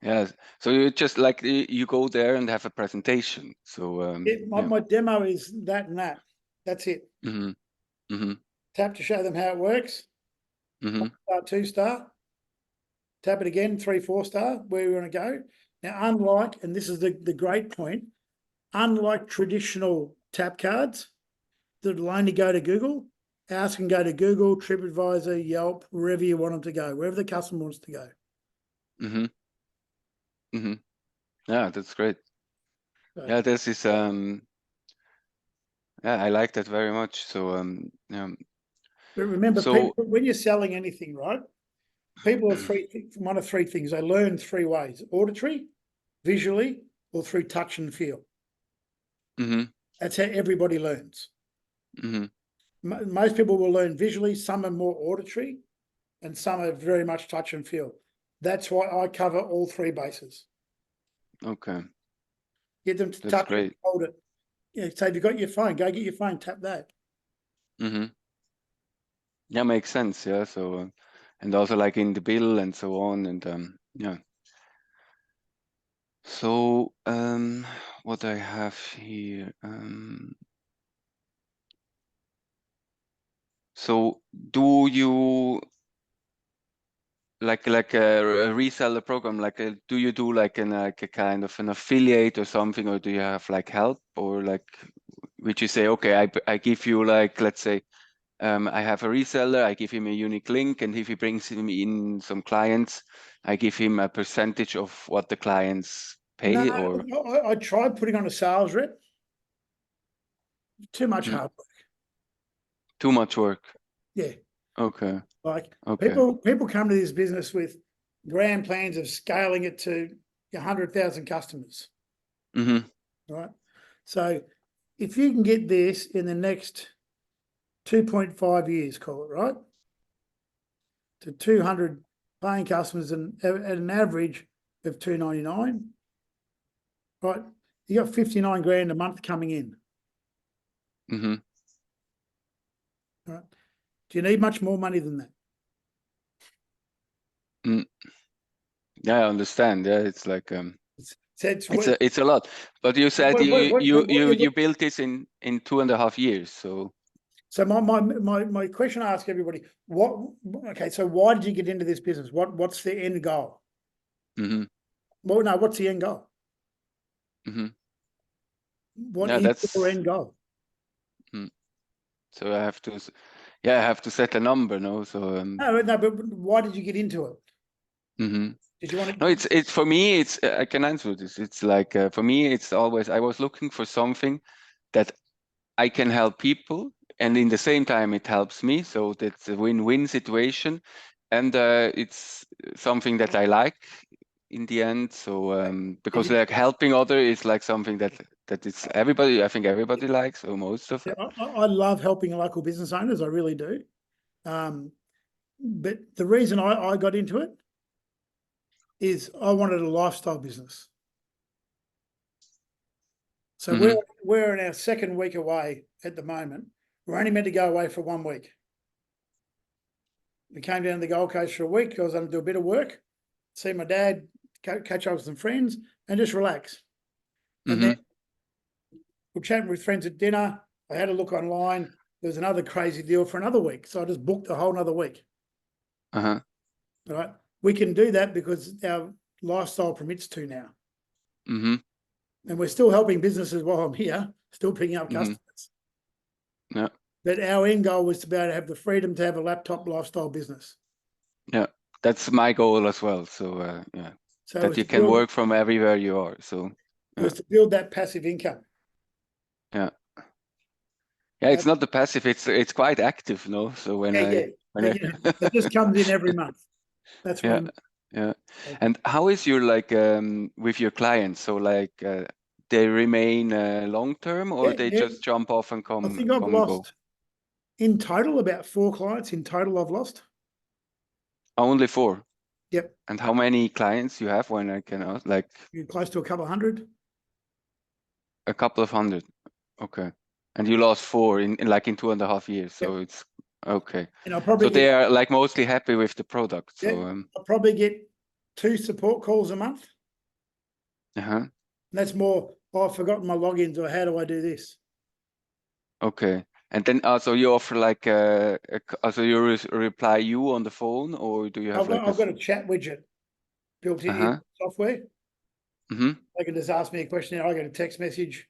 Yeah. So you just like you go there and have a presentation. So My demo is that and that. That's it. Mm-hmm. Mm-hmm. Tap to show them how it works. Mm-hmm. 2-star. Tap it again, 3-4-star, where we want to go. Now, unlike, and this is the great point, unlike traditional tap cards that will only go to Google, ours can go to Google, TripAdvisor, Yelp, wherever you want them to go, wherever the customer wants to go. Mm-hmm. Mm-hmm. Yeah, that's great. So, Yeah, this is yeah, I like that very much. So yeah. but remember, So people, when you're selling anything, right? People are one of three things. They learn three ways: auditory, visually, or through touch and feel. mm-hmm. That's how everybody learns. Mm-hmm. Most people will learn visually, some are more auditory, and some are very much touch and feel. That's why I cover all three bases. Okay. Get them to That's touch great. it, hold it. Yeah, so if you've got your phone, go get your phone, tap that. Mm-hmm. Yeah, makes sense. Yeah. So and also like in the bill and so on, and yeah. So what I have here, so do you like a reseller program, like do you do like a kind of an affiliate or something, or do you have like help, or like which you say, okay, I give you like, let's say I have a reseller, I give him a unique link, and if he brings him in some clients, I give him a percentage of what the clients pay, No, or I tried putting on a sales rep. Too much hard work. too much work? Yeah. Okay. Like Okay. people come to this business with grand plans of scaling it to 100,000 customers. Mm-hmm. Right. So if you can get this in the next 2.5 years, call it, right, to 200 paying customers and at an average of $2.99, right, you got 59 grand a month coming in. Mm-hmm. Right. Do you need much more money than that? Yeah, I understand. Yeah, it's like it's a lot. But you said you built this in 2.5 years. So my question I ask everybody, okay, so why did you get into this business? What's the end goal? mm-hmm. Well, no, what's the end goal? Mm-hmm. What Yeah, is your end goal? So I have to set a number, no? So No, but why did you get into it? mm-hmm. Did you want to? No, it's for me. It's I can answer this. It's like for me, it's always I was looking for something that I can help people, and in the same time it helps me. So that's a win-win situation, and it's something that I like in the end. So because like helping other is like something that is everybody. I think everybody likes, or most of it. I love helping local business owners. I really do. But the reason I got into it is I wanted a lifestyle business. So we're in our second week away at the moment. We're only meant to go away for 1 week. We came down to the Gold Coast for a week. I was going to do a bit of work, see my dad, catch up with some friends, and just relax. And then we're chatting with friends at dinner. I had a look online. There's another crazy deal for another week. So I just booked a whole nother week. Uh-huh. All right. We can do that because our lifestyle permits to now. Mm-hmm. And we're still helping businesses while I'm here, still picking up customers. Yeah. But our end goal was to be able to have the freedom to have a laptop lifestyle business. Yeah. That's my goal as well. So yeah. So it that was you to can build, work from everywhere you are. So it was to build that passive income. yeah, it's not the passive, it's quite active, no? So when But, you know, it just comes in every month. That's yeah, when. yeah. And how is your like with your clients? So like they remain long term, or they just jump off and I come think I've and go? lost in total about 4 clients. In total, I've lost. Only 4. Yep, And how many clients you have, when I can ask? Like you're close to a couple of hundred. a couple of hundred. Okay. And you lost 4 in like in 2.5 years. So Yep. it's okay. And I'll probably So they get, are like mostly happy with the product. So I'll probably get 2 support calls a month. uh-huh. And that's more, oh, I've forgotten my logins, or how do I do this? Okay. And then so you offer like so you reply you on the phone, or do you have I've got a chat widget built in uh-huh. software. Mm-hmm. They can just ask me a question. I get a text message.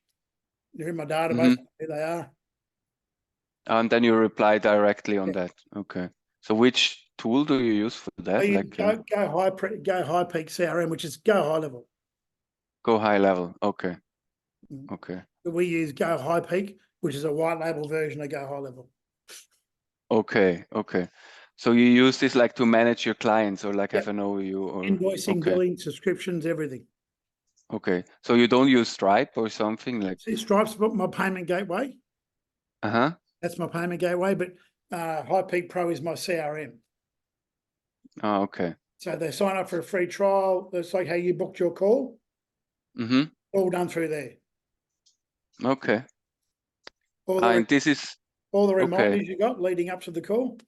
They're in my database. Mm-hmm. Who they are. And then you reply directly on that. Okay. So which tool do you use for I that? use Like Go High Peak CRM, which is Go High Level. Go High Level. Okay. Okay. But we use Go High Peak, which is a white label version of Go High Level. Okay. Okay. So you use this like to manage your clients, or like Yep. have an OU, or Invoicing, okay. billing, subscriptions, everything. Okay. So you don't use Stripe or something like See, Stripe's my payment gateway. uh-huh. That's my payment gateway, but High Peak Pro is my CRM. Oh, okay. So they sign up for a free trial. It's like how you booked your call. Mm-hmm. All done through there. Okay. All And this is the okay. reminders you got leading up to the call.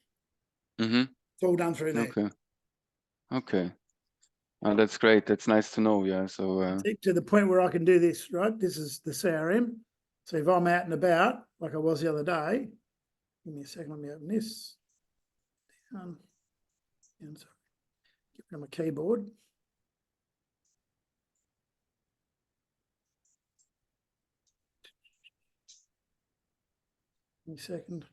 Mm-hmm. It's all done through there. Okay. Okay. Oh, that's great. That's nice to know. Yeah. So To the point where I can do this, right? This is the CRM. So if I'm out and about, like I was the other day, give me a second, let me open this. And so get rid of my keyboard. Give me a second.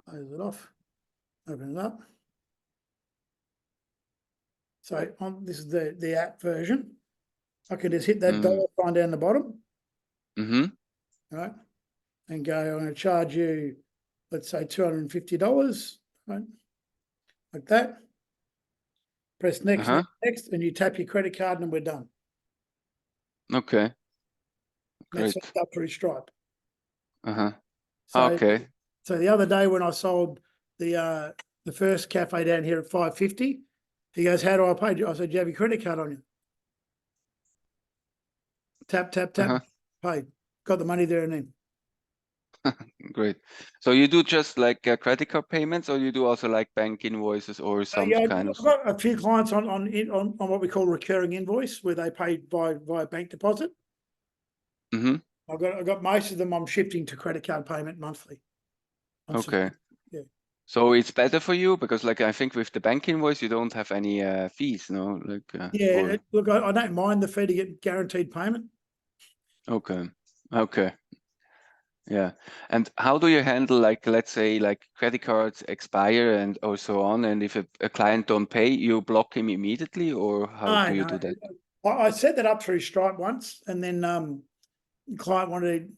Close it off. Open it up. So this is the app version. I can just hit that dollar sign down the bottom. mm-hmm. Right, and go, I'm going to charge you, let's say $250, right, like that. Press next, Uh-huh. next, and you tap your credit card, and we're done. Okay. That's Great. up through Stripe. Uh-huh. So, Okay. so the other day when I sold the first cafe down here at $550, he goes, "How do I pay?" I said, "Do you have your credit card on you?" Tap, tap, tap, Uh-huh. paid. Got the money there and then. Great. So you do just like credit card payments, or you do also like bank invoices or some Yeah, kind of? I've got a few clients on what we call recurring invoice, where they pay via bank deposit. Mm-hmm. I've got most of them. I'm shifting to credit card payment monthly. Okay. Yeah. So it's better for you because, like, I think with the bank invoice you don't have any fees, no? Like Yeah. or Look, I don't mind the fee to get guaranteed payment. okay. Okay. Yeah. And how do you handle, like, let's say like credit cards expire and or so on, and if a client don't pay, you block him immediately, or how do you do that? I set that up through Stripe once, and then the client wanted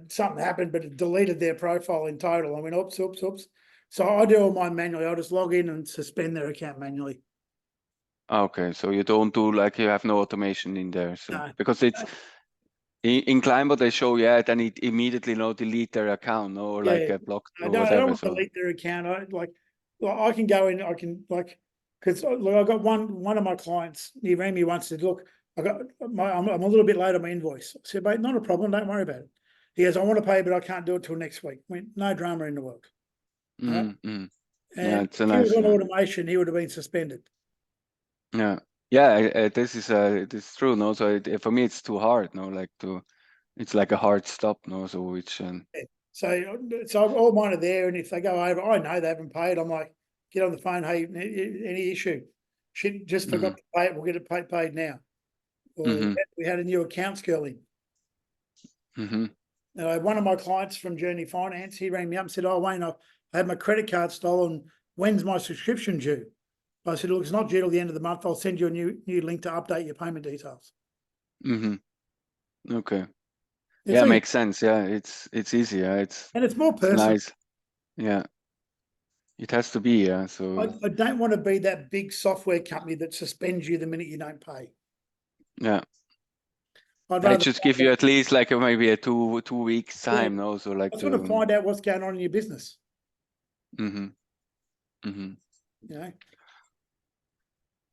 something happened, but it deleted their profile in total. I went, oops. So I do all mine manually. I'll just log in and suspend their account manually. Okay, so you don't do like you have no automation in there, so No. because it's in Climber they show then it immediately delete their account, or like blocked or I don't whatever. want to delete their account. I can go in. I can because look, I got one of my clients. He rang me once. Said, "Look, I'm a little bit late on my invoice." I said, "Mate, not a problem. Don't worry about it." He goes, "I want to pay, but I can't do it till next week." I went, no drama in the world. Right? Yeah, And it's a if he was nice. on automation, he would have been suspended. Yeah. This is true. No, so for me it's too hard. No, like it's like a hard stop. No, so which So all mine are there, and if they go over, I know they haven't paid. I'm like, get on the phone. Hey, any issue? Shit, just forgot to pay it. We'll get it paid now. Or we had a new accounts girl in. One of my clients from Journey Finance, he rang me up and said, "Oh, Wayne, I had my credit card stolen. When's my subscription due?" I said, look, it's not due till the end of the month. I'll send you a new link to update your payment details. Okay. It's Yeah, easy. makes sense. Yeah, it's easy. Yeah, it's more personal. nice. Yeah, it has to be. Yeah, so I don't want to be that big software company that suspends you the minute you don't pay. yeah, I'd I rather just give you at least like maybe a two weeks time. No, so I like just want to find out what's going on in your business. You know.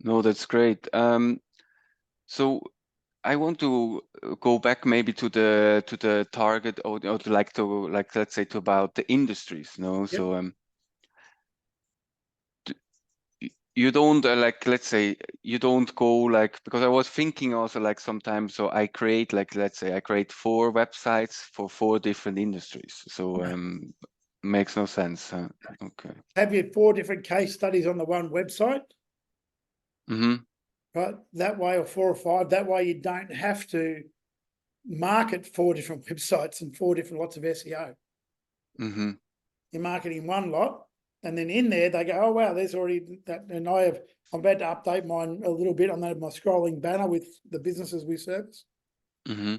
No, that's great. So I want to go back maybe to the target or to like let's say to about the industries. No, Yep. so you don't like let's say you don't go like, because I was thinking also like sometimes, so I create like let's say I create 4 websites for 4 different industries. So makes no sense. Okay. Have you 4 different case studies on the one website? Mm-hmm. Right, that way, or 4 or 5. That way, you don't have to market 4 different websites and 4 different lots of SEO. Mm-hmm. You're marketing one lot, and then in there they go, oh wow, there's already that. And I'm about to update mine a little bit on that, my scrolling banner with the businesses we service. Mm-hmm.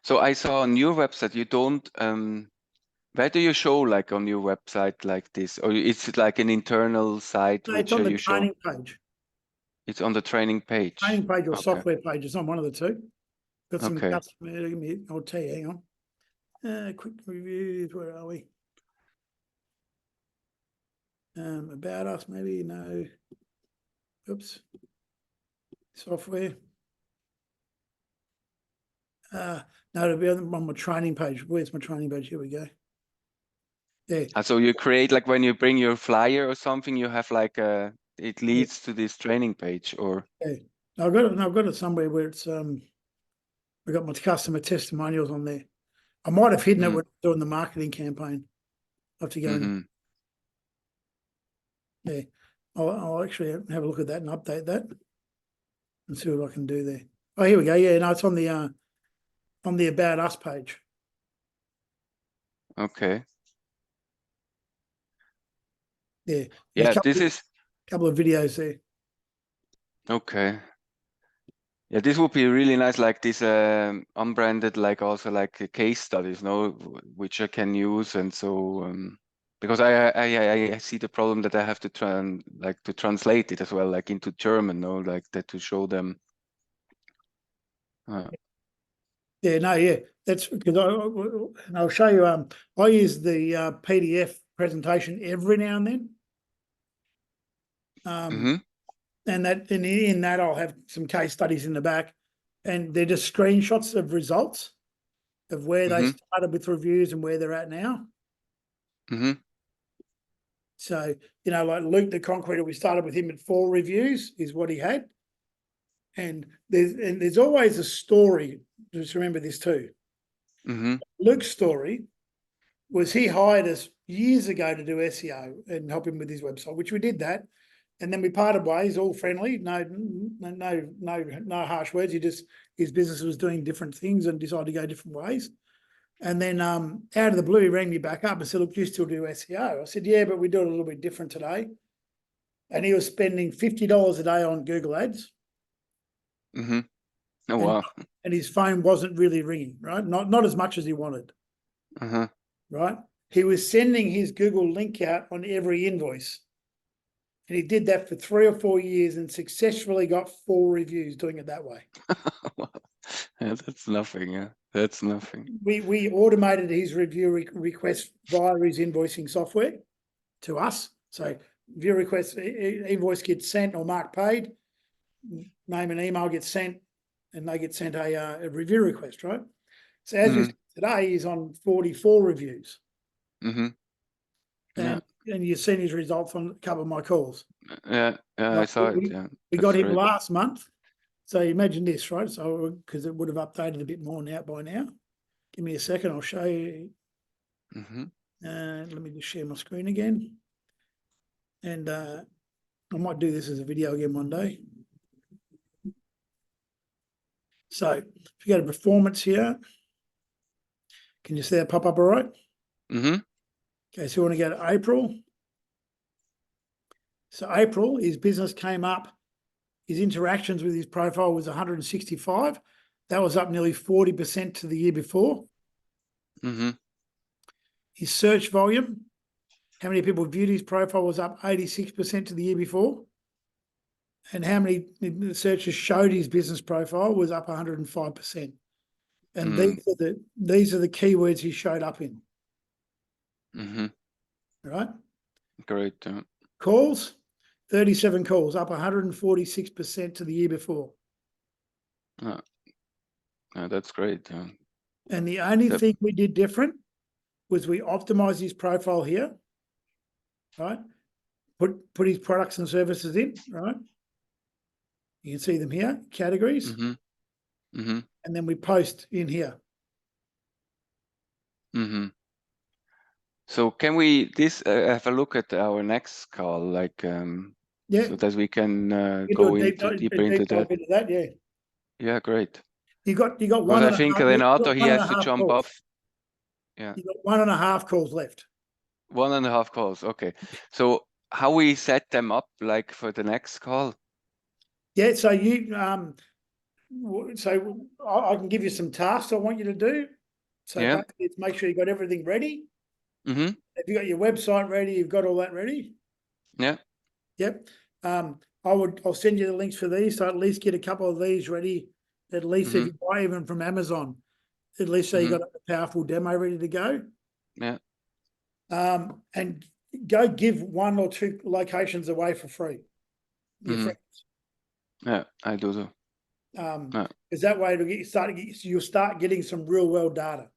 So I saw on your website you don't where do you show like on your website like this, or it's like an internal site No, which it's on the you show? training page. It's on the training page. Training page or Okay. software page. It's on one of the two. Got some Okay. customer. I'll tell you. Hang on. Quick reviews. Where are we? About us, maybe. No. Oops. Software. No, it'll be on my training page. Where's my training page? Here we go. There. So you create like when you bring your flyer or something, you have like it leads to this training page, or Yeah. I've got it somewhere where it's I've got my customer testimonials on there. I might have hidden it when doing the marketing campaign. I'll have to go in. Yeah. I'll actually have a look at that and update that and see what I can do there. Oh, here we go. Yeah, no, it's on the About Us page. okay. Yeah. Yeah, this is couple of videos there. okay. Yeah, this would be really nice, like this unbranded, like also like case studies, no, which I can use, and so because I see the problem that I have to to translate it as well, like into German, no, like that to show them. Yeah, no, yeah, that's because I'll show you. I use the PDF presentation every now and then. And that in that I'll have some case studies in the back, and they're just screenshots of results of where they started with reviews and where they're at now. So, you know, like Luke the Concreter, we started with him at 4 reviews is what he had. And there's always a story. Just remember this too. Luke's story was he hired us years ago to do SEO and help him with his website, which we did that. And then we parted ways, all friendly, no harsh words. His business was doing different things and decided to go different ways. And then out of the blue, he rang me back up and said, look, you still do SEO? I said, yeah, but we do it a little bit different today. And he was spending $50 a day on Google Ads. Oh, wow. And his phone wasn't really ringing, right? Not as much as he wanted. Right? He was sending his Google link out on every invoice. And he did that for 3 or 4 years and successfully got 4 reviews doing it that way. Yeah, that's nothing. Yeah, that's nothing. We automated his review request via his invoicing software to us. So view request, invoice gets sent or marked paid, name and email gets sent, and they get sent a review request, right? So as we today, he's on 44 reviews. And you've seen his results on a couple of my calls. Yeah, I saw it. Yeah, we got him last month. So imagine this, right? So because it would have updated a bit more now by now. Give me a second, I'll show you. Let me just share my screen again. And I might do this as a video again one day. So if you go to performance here, can you see that pop up all right? Okay, so we want to go to April. So April, his business came up, his interactions with his profile was 165. That was up nearly 40% to the year before. Mm-hmm. His search volume, how many people viewed his profile, was up 86% to the year before. And how many searches showed his business profile was up 105%. And these are the keywords he showed up in. Mm-hmm. Right? Great. Calls, 37 calls, up 146% to the year before. That's great. And the only thing we did different was we optimized his profile here, right? Put his products and services in, right? You can see them here, categories. Mm-hmm. Mm-hmm. And then we post in here. Mm-hmm. So can we have a look at our next call, like Yeah. so that we can You go do a into deeper into that? into that, yeah. Yeah, great. You got Because one I and a think half. Renato, he one and has a to half jump calls. off. Yeah. You got 1.5 calls left. 1.5 calls. Okay. So how we set them up, like for the next call? Yeah. So you so I can give you some tasks I want you to do. So Yeah. basically it's make sure you got everything ready. Mm-hmm. If you got your website ready, you've got all that ready. Yeah. Yep. I'll send you the links for these. So at least get a couple of these ready. At least if you buy even from Amazon, at least so you got a powerful demo ready to go. Yeah. And go give 1 or 2 locations away for free. Your friends. Yeah, I do so. Because that way you'll start getting some real world data.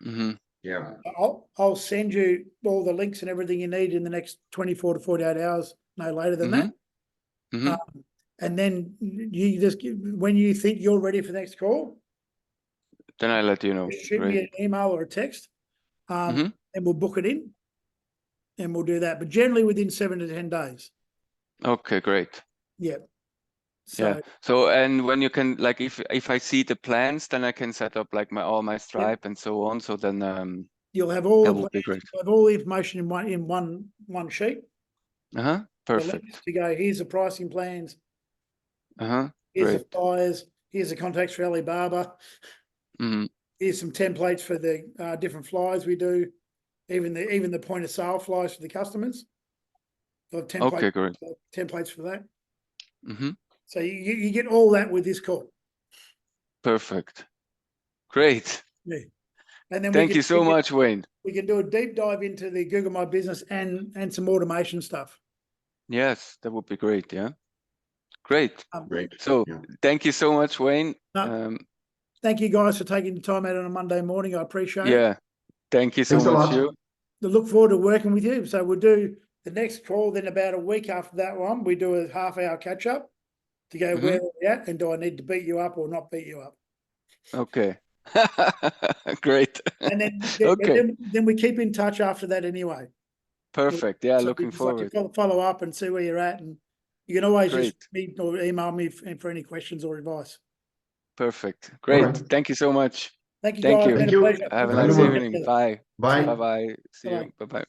Mm-hmm. Yeah. I'll send you all the links and everything you need in the next 24 to 48 hours, no later than that. Mm-hmm. And then you just, when you think you're ready for the next call, Then I let you know. shoot me an email or a text, and we'll book it in, and we'll do that. But generally within 7 to 10 days. Okay, great. Yeah. Yeah. So and when you can, like, if I see the plans, then I can set up like all my Stripe and so on. So then you'll have all that the would be plans, great. you'll have all the information in one sheet. Perfect. To go, here's the pricing plans. Here's Great. the flyers. Here's the contacts for Alibaba. Here's some templates for the different flyers we do. Even the point of sale flyers for the customers. Okay, great. Templates for that. So you get all that with this call. Perfect. Great. Yeah. And then Thank you so much, Wayne. We can do a deep dive into the Google My Business and some automation stuff. Yes, that would be great. Yeah. Great. Great. So thank you so much, Wayne. Thank you guys for taking the time out on a Monday morning. I appreciate it. Yeah. Thank you so Thanks a much. lot. You. I look forward to working with you. So we'll do the next call, then about a week after that one, we do a half-hour catch-up to go where we're at and do I need to beat you up or not beat you up. Okay. Great. And then, okay. then we keep in touch after that anyway. Perfect. Yeah, So looking forward. Like follow up and see where you're at, and you can always Great. just meet or email me for any questions or advice. Perfect. Great. Okay. Thank you so much. Thank you, Thank guys. you. It's been a pleasure. Have a Have a nice good one. evening. Bye. Bye. Bye-bye. See Bye-bye. you. Bye-bye.